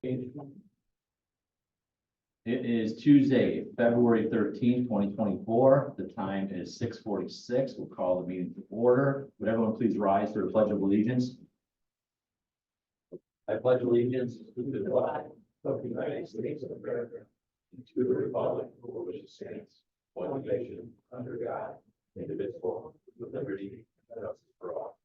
It is Tuesday, February 13th, 2024. The time is 6:46. We'll call the meeting to order. Would everyone please rise for the Pledge of Allegiance? I pledge allegiance to the flag of the United States of America and to the republic for which it stands, one nation, under God, indivisible, with liberty and justice for all.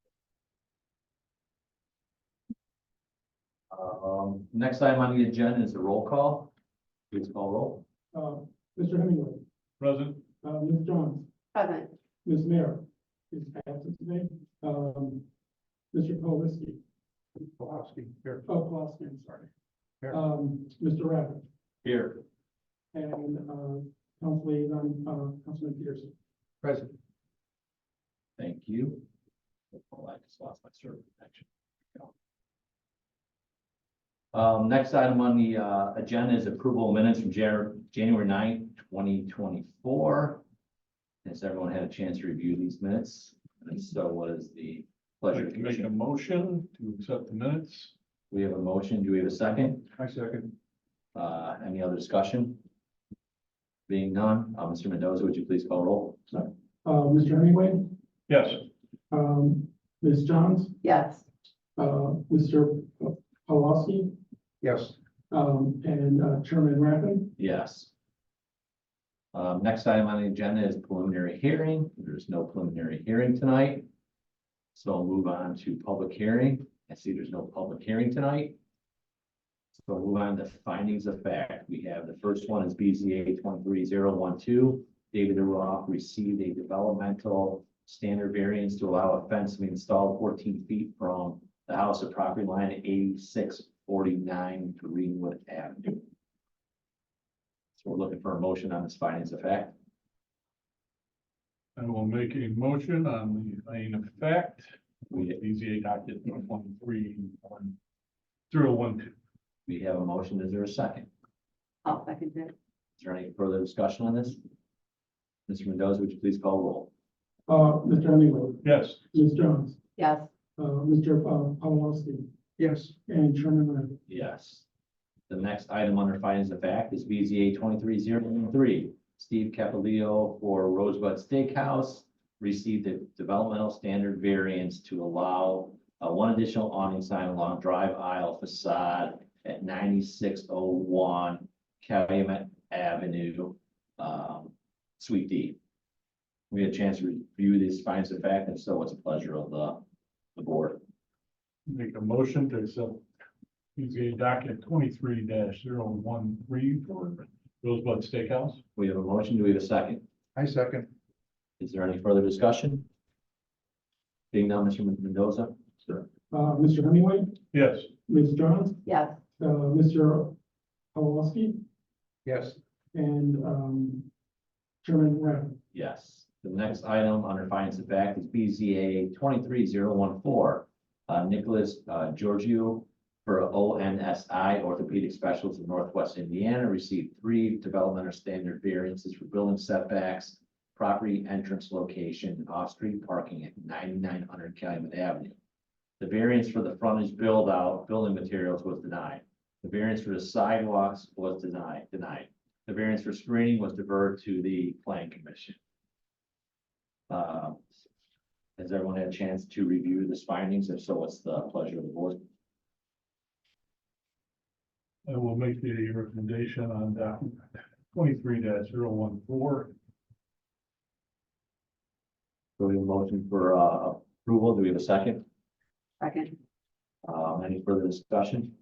Next item on the agenda is the roll call. Please call roll. Mr. Hemingway. Present. Ms. Jones. Present. Ms. Mayor is absent today. Mr. Pawlowski. Here. Pawlowski, I'm sorry. Here. Mr. Rabbit Here. and Council Liaison, Councilman Peterson. Present. Thank you. Oh, I just lost my server connection. Next item on the agenda is approval of minutes from January 9th, 2024. Has everyone had a chance to review these minutes? And so what is the pleasure? I'd like to make a motion to accept the minutes. We have a motion. Do we have a second? I second. Any other discussion? Being none, Mr. Mendoza, would you please call roll? Mr. Hemingway. Yes. Ms. Jones. Yes. Mr. Pawlowski. Yes. And Chairman Rappin. Yes. Next item on the agenda is preliminary hearing. There's no preliminary hearing tonight. So we'll move on to public hearing. I see there's no public hearing tonight. So we'll move on to findings of fact. We have the first one is BZA 23012. David Roth received a developmental standard variance to allow a fence to be installed 14 feet from the house at property line at 8649 Greenwood Avenue. So we're looking for a motion on this findings of fact. I will make a motion on the finding of fact. We, BZA docket 1311012. we have a motion. Is there a second? I'll second it. Is there any further discussion on this? Mr. Mendoza, would you please call roll? Mr. Hemingway. Yes. Ms. Jones. Yes. Mr. Pawlowski. Yes. And Chairman Rappin. Yes. The next item under findings of fact is BZA 23013. Steve Capilio for Rosebud Steakhouse received a developmental standard variance to allow one additional awning sign along drive aisle facade at 9601 Calumet Avenue, Suite D. We had a chance to review these findings of fact, and so it's a pleasure of the board. Make a motion to accept BZA docket 23-013 for Rosebud Steakhouse. We have a motion. Do we have a second? I second. Is there any further discussion? Being none, Mr. Mendoza? Sir. Mr. Hemingway. Yes. Ms. Jones. Yes. Mr. Pawlowski. Yes. And Chairman Rappin. Yes. The next item under findings of fact is BZA 23014. Nicholas Giorgio for ONSI Orthopedic Specialist in Northwest Indiana received 3 developmental standard variances for building setbacks, property entrance location, and off-street parking at 9900 Calumet Avenue. The variance for the frontage building materials was denied. The variance for the sidewalks was denied. The variance for screening was deferred to the Plan Commission. Has everyone had a chance to review this findings? If so, what's the pleasure of the board? I will make the recommendation on docket 23-014. Do we have a motion for approval? Do we have a second? Second. Any further discussion?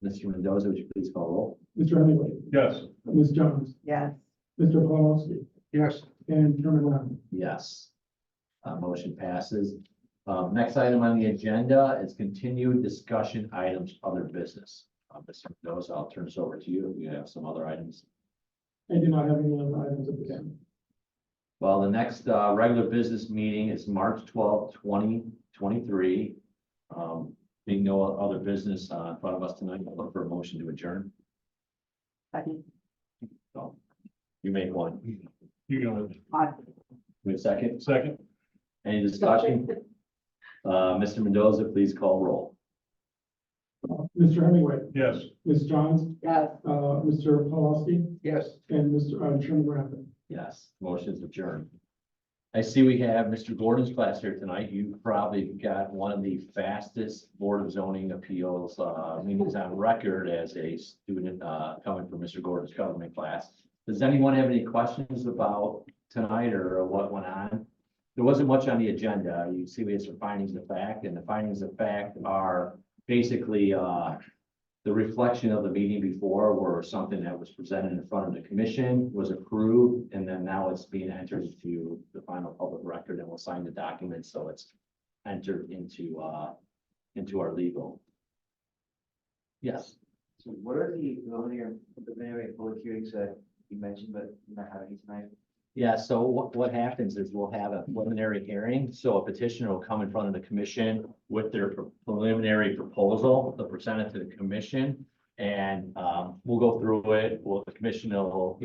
Mr. Mendoza, would you please call roll? Mr. Hemingway. Yes. Ms. Jones. Yes. Mr. Pawlowski. Yes. And Chairman Rappin. Yes. Motion passes. Next item on the agenda is continued discussion items, other business. Mr. Mendoza, I'll turn this over to you. You have some other items. I do not have any other items at the time. Well, the next regular business meeting is March 12th, 2023. Being no other business in front of us tonight, I'll look for a motion to adjourn. Second. So you make one. You go ahead. Aye. We have a second. Second. Any discussion? Mr. Mendoza, please call roll. Mr. Hemingway, Yes. Ms. Johns, Yes. Mr. Paulowski, Yes. and Chairman Rappin. Yes, motion's adjourned. I see we have Mr. Gordon's class here tonight. You probably got one of the fastest Board of Zoning Appeals meetings on record as a student coming from Mr. Gordon's government class. Does anyone have any questions about tonight or what went on? There wasn't much on the agenda. You see we have some findings of fact, and the findings of fact are basically the reflection of the meeting before, where something that was presented in front of the commission was approved, and then now it's being entered into the final public record, and we'll sign the document, so it's entered into our legal. Yes, So what are the preliminary public hearings that you mentioned, but you're not having tonight? yeah, so what happens is we'll have a preliminary hearing, so a petitioner will come in front of the commission with their preliminary proposal, they'll present it to the commission, and we'll go through it, the commission will,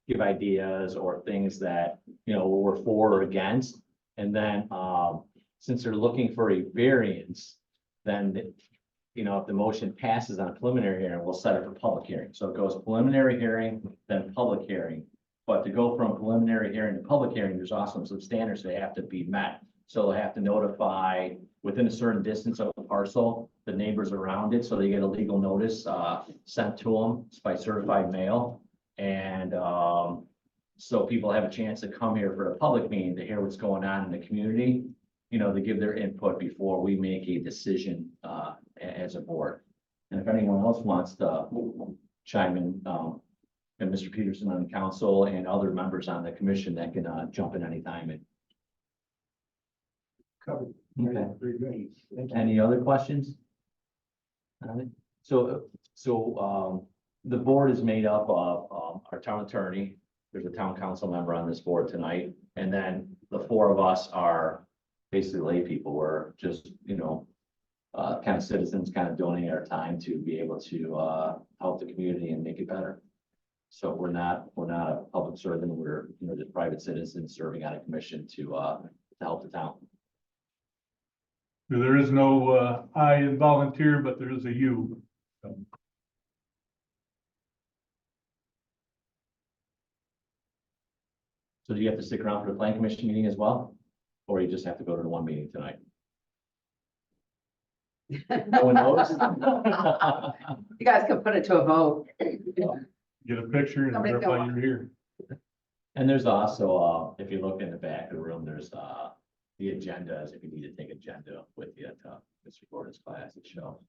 give ideas or things that, we're for or against, and then since they're looking for a variance, then if the motion passes on a preliminary hearing, we'll set it for public hearing. So it goes preliminary hearing, then public hearing. But to go from preliminary hearing to public hearing, there's also some standards that have to be met. So they have to notify within a certain distance of the parcel, the neighbors around it, so they get a legal notice sent to them by certified mail. And so people have a chance to come here for a public meeting to hear what's going on in the community, to give their input before we make a decision as a board. And if anyone else wants to chime in, and Mr. Peterson on the council and other members on the commission that can jump in anytime. Covered. Okay. Very great. Thank you. Any other questions? So the board is made up of our town attorney. There's a town council member on this board tonight, and then the four of us are basically lay people. We're just, kind of citizens, kind of donating our time to be able to help the community and make it better. So we're not a public servant. We're, just private citizens serving on a commission to help the town. There is no I in volunteer, but there is a you. So do you have to stick around for the plan commission meeting as well? Or you just have to go to the one meeting tonight? No one knows? You guys can put it to a vote. Get a picture and Somebody's verify going. you're here. And there's also, if you look in the back of the room, there's the agendas, if you need to take agenda with you to Mr. Gordon's class and show.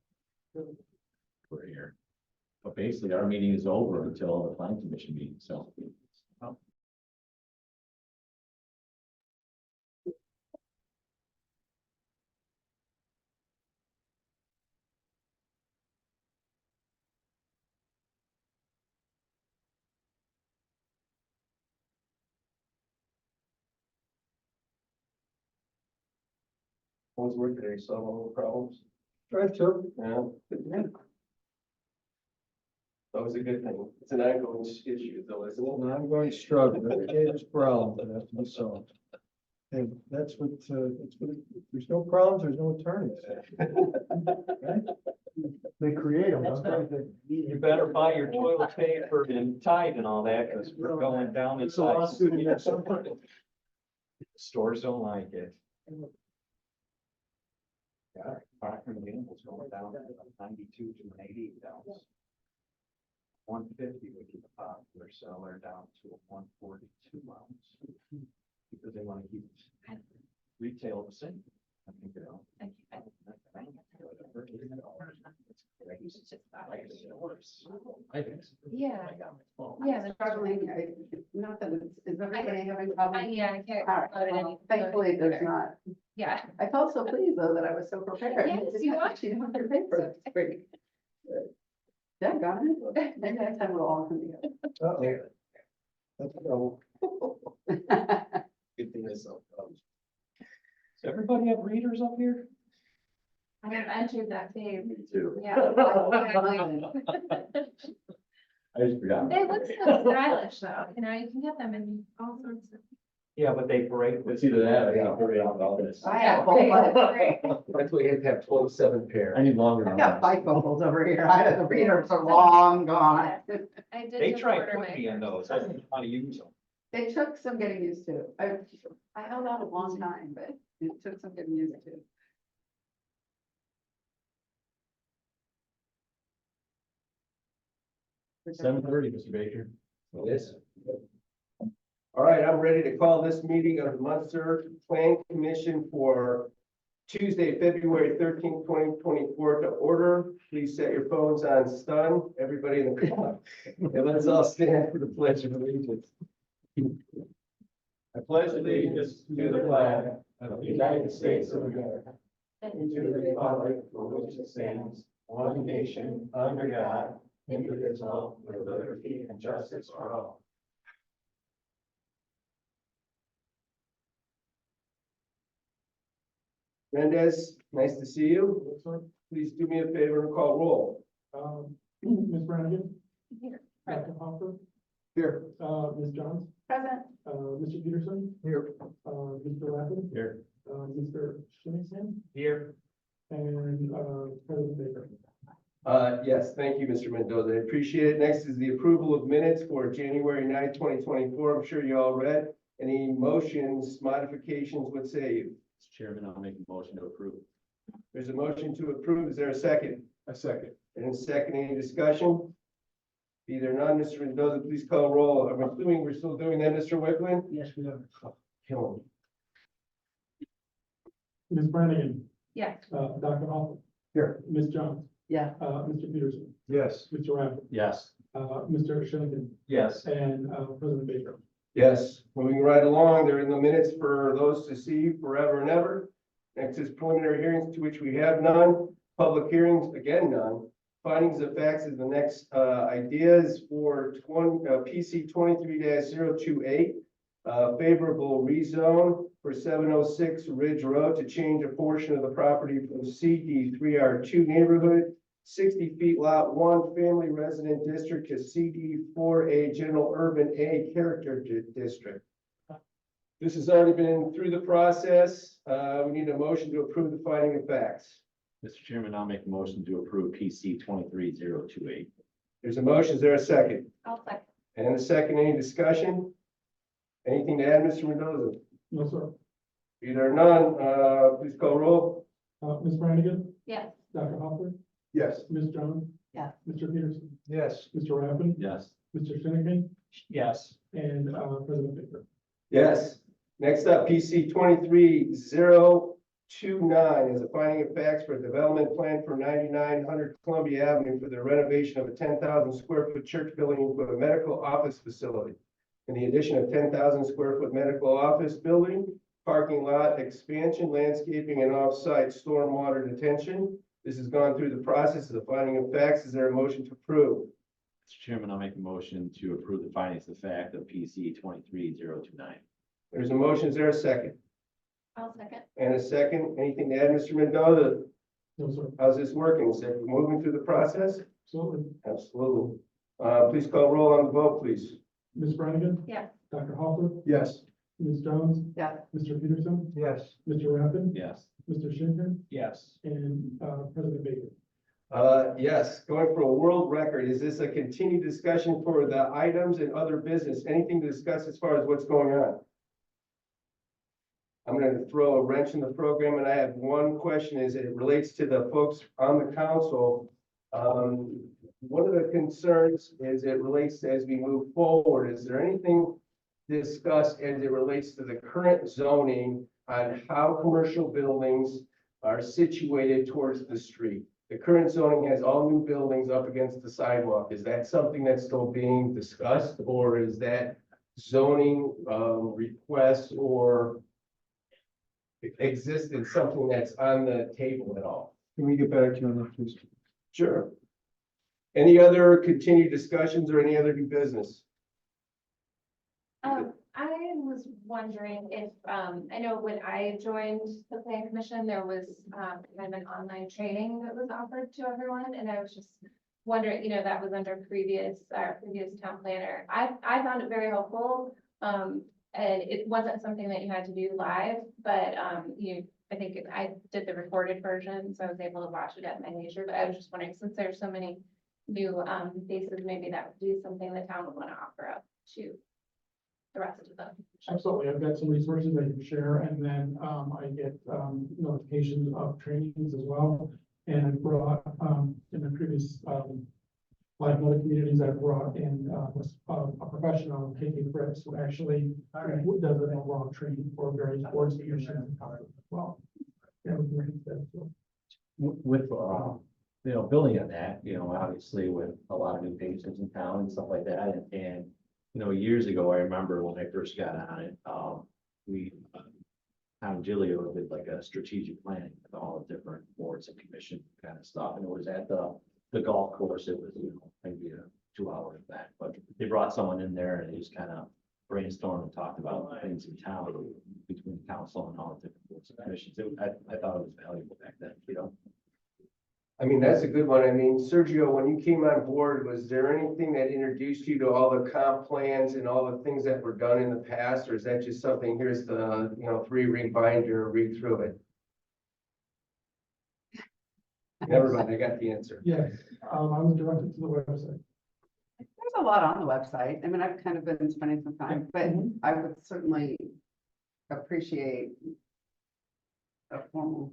We're here. But basically, our meeting is over until the planning commission meeting, so. Always work there, you solve all the problems. Right, sir. Yeah. That was a good thing. It's an ongoing issue though, isn't it? An ongoing struggle, every day there's problems that have to be solved. And that's what, if there's no problems, there's no attorneys. Right? They create them. You better buy your toilet paper and Tide and all that, because we're going down in It's a lawsuit in size. there. Stores don't like it. Yeah, Procter and Gamble's going down from 92 to an 88 ounce. 150 would be the popular seller down to a 142 ounce. Because they want to keep retail the same. I think, Yeah, Yeah, yeah, the struggling, not that is everybody having problems? yeah, I can't. All right, put it well, any thankfully, there's further. not. Yeah, I felt so pleased though that I was so prepared. Yes, you are. You have your paper. It's great. Yeah, got it. Maybe next time we'll all come together. Uh-oh. That's trouble. Good thing is. Does everybody have readers up here? I have entered that page. Me too. Yeah. I just forgot. They look so stylish though, you can get them in all sorts of. Yeah, but they break. It's either that or I gotta hurry on with all this. I have a whole bunch. That's why you have to have 27 pairs. I need longer. I've got bifocals over here. I had the readers are long gone. I did. They just try order to my put me in those, I don't know how to use them. It took some getting used to. I held out a long time, but it took some getting used to. Seven thirty, Mr. Baker. Yes. All right, I'm ready to call this meeting of the Munster Plan Commission for Tuesday, February 13th, 2024 to order. Please set your phones on stun, everybody in the crowd. And let's all stand for the pledge of allegiance. I pledge allegiance to the flag of the United States of America and to the republic for which it stands, one nation, under God, indivisible, with liberty and justice for all. Mendez, nice to see you. Please do me a favor and call roll. Ms. Brannigan, Here. Dr. Hopper, Here. Ms. Johns, Present. Mr. Peterson, Here. Mr. Lappin, Here. Mr. Shinnick, Here. and, President Baker. Yes, thank you, Mr. Mendoza. I appreciate it. Next is the approval of minutes for January 9th, 2024. I'm sure you all read. Any motions, modifications, what say you? Mr. Chairman, I'll make a motion to approve. There's a motion to approve. Is there a second? A second. And a second, any discussion? Be there none, Mr. Mendoza, please call roll. I'm assuming we're still doing that, Mr. Wickland? Yes, we are. Kill Ms. Brannigan, Yes. Dr. Hopper. Here. Ms. Johns, Yeah. Mr. Peterson, him. Yes. Mr. Lappin, Yes. Mr. Shinnick, Yes. and, President Baker. Yes, moving right along, they're in the minutes for those to see forever and ever. Next is preliminary hearings, to which we have none. Public hearings, again, none. Findings of facts is the next ideas for PC 23-028. Favorable rezone for 706 Ridge Road to change a portion of the property from CD 3R2 neighborhood, 60 feet lot 1 family resident district to CD 4A general urban A character district. This has already been through the process. We need a motion to approve the finding of facts. Mr. Chairman, I'll make a motion to approve PC 23-028. There's a motion. Is there a second? I'll second. And a second, any discussion? Anything to add, Mr. Mendoza? No, sir. Either or none, please call roll. Ms. Brannigan, Yes. Dr. Hopper, Yes. Ms. Johns. Yes. Mr. Peterson, Yes. Mr. Lappin, Yes. Mr. Shinnick, Yes. and, President Baker. Yes. Next up, PC 23029 is a finding of facts for a development plan for 9900 Columbia Avenue for the renovation of a 10,000 square foot church building into a medical office facility. In the addition of 10,000 square foot medical office building, parking lot expansion, landscaping, and off-site stormwater detention. This has gone through the process of the finding of facts. Is there a motion to approve? Mr. Chairman, I'll make a motion to approve the findings of fact of PC 23-029. There's a motion. Is there a second? I'll second. And a second. Anything to add, Mr. Mendoza? No, sir. How's this working? Is it moving through the process? Absolutely. Absolutely. Please call roll on the vote, please. Ms. Brannigan, Yes. Dr. Hopper, Yes. Ms. Jones, Yeah. Mr. Peterson, Yes. Mr. Lappin, Yes. Mr. Shinnick, Yes. and, President Baker. Yes, going for a world record. Is this a continued discussion for the items and other business? Anything to discuss as far as what's going on? I'm going to throw a wrench in the program, and I have one question as it relates to the folks on the council. One of the concerns is it relates to as we move forward, is there anything discussed as it relates to the current zoning on how commercial buildings are situated towards the street? The current zoning has all new buildings up against the sidewalk. Is that something that's still being discussed, or is that zoning request or existed something that's on the table at all? Can we get back to you on that, please? Sure. Any other continued discussions or any other new business? I was wondering if, I know when I joined the plan commission, there was, kind of an online training that was offered to everyone, and I was just wondering, that was under previous town planner. I found it very helpful. And it wasn't something that you had to do live, but, I did the recorded version, so I was able to watch it at my leisure, but I was just wondering, since there's so many new, faces, maybe that would be something the town would want to offer up to the rest of them. Absolutely, I've got some resources I can share, and then, I get, notifications of trainings as well. And I brought, in the previous, like other communities, I brought in, a professional, KK Fritz, who actually does an overall training for various boards and commissions and Congress as well. Yeah, we can arrange that as well. With, building on that, obviously with a lot of new patients in town and stuff like that, and years ago, I remember when I first got on it, Tom Gilio did like a strategic planning with all the different boards and commission kind of stuff, and it was at the golf course. It was, maybe a 2 hour event, but they brought someone in there and they just kind of brainstormed and talked about things in town between the council and all the different boards and commissions. I thought it was valuable back then, I mean, that's a good one. I mean, Sergio, when you came on board, was there anything that introduced you to all the comp plans and all the things that were done in the past? Or is that just something, here's the, 3-ring binder, read through it? Never mind, I got the answer. Yes, I was directed to the website. There's a lot on the website. I mean, I've kind of been spending some time, but I would certainly appreciate a formal,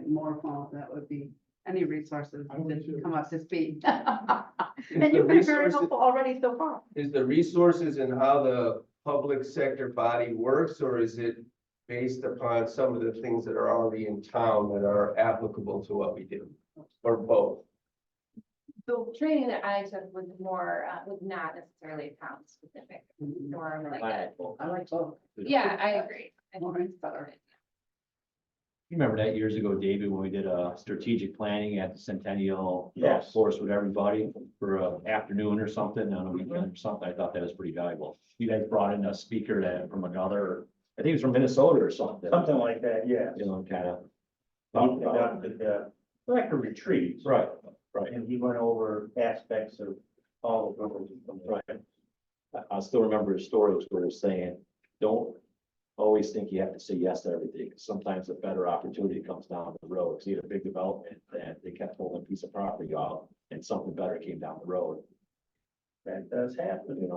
more formal, that would be any resources I would to too. come up to speed. Is And the you've been very resources- helpful already so far. Is the resources and how the public sector body works, or is it based upon some of the things that are already in town that are applicable to what we do? Or both? The training that I took was more, was not necessarily town specific, more like, I like both. yeah, I agree. I More think is better. You remember that years ago, David, when we did a strategic planning at the Centennial Golf Yes. Course with everybody for an afternoon or something, on a weekend or something? I thought that was pretty valuable. You guys brought in a speaker that from another, I think it was from Minnesota or something. Something like that, yeah. Kind of. He conducted, like a retreat. Right, right. And he went over aspects of all of those. Right. I still remember his stories where he was saying, don't always think you have to say yes to everything. Sometimes a better opportunity comes down the road. 'Cause he had a big development and they kept holding a piece of property off and something better came down the road. That does happen.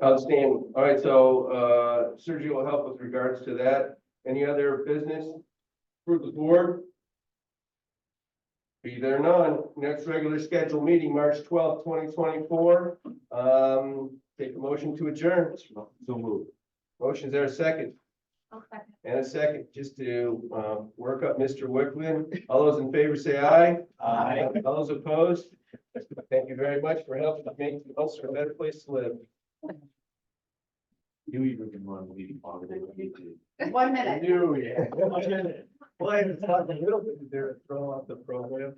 Outstanding. All right, so, Sergio will help with regards to that. Any other business for the board? Be there none. Next regular scheduled meeting, March 12th, 2024. Take a motion to adjourn. So moved. Motion's there a second? I'll second. And a second, just to, work up Mr. Wickman. All those in favor say aye. Aye. All those opposed? Thank you very much for helping make Ulster a better place to live. You even can run the meeting longer than you need to. 1 minute. Do, yeah. Well, I had to talk a little bit there to throw off the program.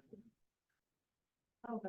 Oh,